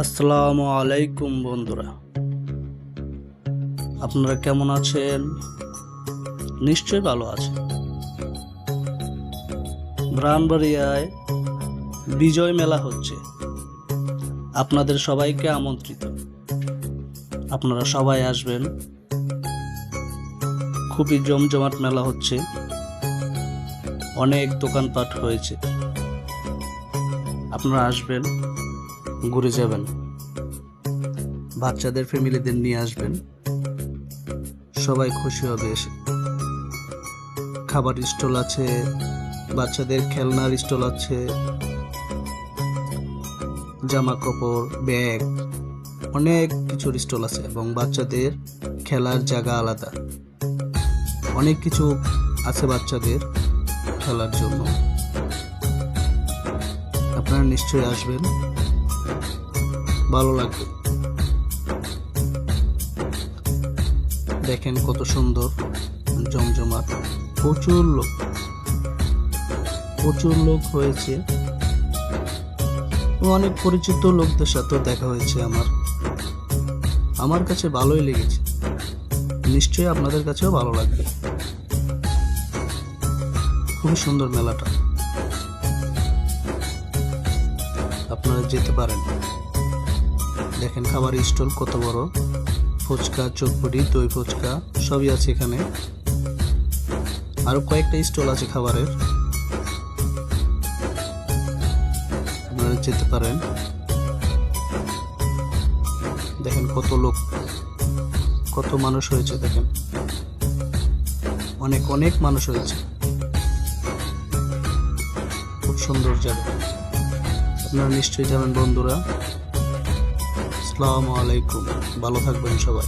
আসসালামু আলাইকুম বন্ধুরা, আপনারা কেমন আছেন? নিশ্চয়ই ভালো আছেন। ব্রাহ্মণবাড়িয়ায় বিজয় মেলা হচ্ছে, আপনাদের সবাইকে আমন্ত্রিত। আপনারা সবাই আসবেন। খুবই জমজমাট মেলা হচ্ছে, অনেক দোকানপাট হয়েছে। আপনারা আসবেন, ঘুরে যাবেন। বাচ্চাদের ফ্যামিলিদের নিয়ে আসবেন, সবাই খুশি হবে এসে। খাবার স্টল আছে, বাচ্চাদের খেলনার স্টল আছে, জামা কাপড়, ব্যাগ, অনেক কিছুর স্টল আছে এবং বাচ্চাদের খেলার জায়গা আলাদা। অনেক কিছু আছে বাচ্চাদের খেলার জন্য। আপনারা নিশ্চয়ই আসবেন, ভালো লাগবে। দেখেন কত সুন্দর জমজমাট, প্রচুর লোক হয়েছে। অনেক পরিচিত লোকদের সাথেও দেখা হয়েছে আমার কাছে ভালোই লেগেছে। নিশ্চয়ই আপনাদের কাছেও ভালো লাগবে। খুবই সুন্দর মেলাটা, আপনারা যেতে পারেন। দেখেন খাবার স্টল কত বড়, ফুচকা, চটপটি, দই ফুচকা সবই আছে এখানে। আরো কয়েকটা স্টল আছে খাবারের, আপনারা যেতে পারেন। দেখেন কত লোক, কত মানুষ হয়েছে। দেখেন অনেক অনেক মানুষ হয়েছে। খুব সুন্দর জায়গা, আপনারা নিশ্চয়ই যাবেন বন্ধুরা। আসসালামু আলাইকুম, ভালো থাকবেন সবাই।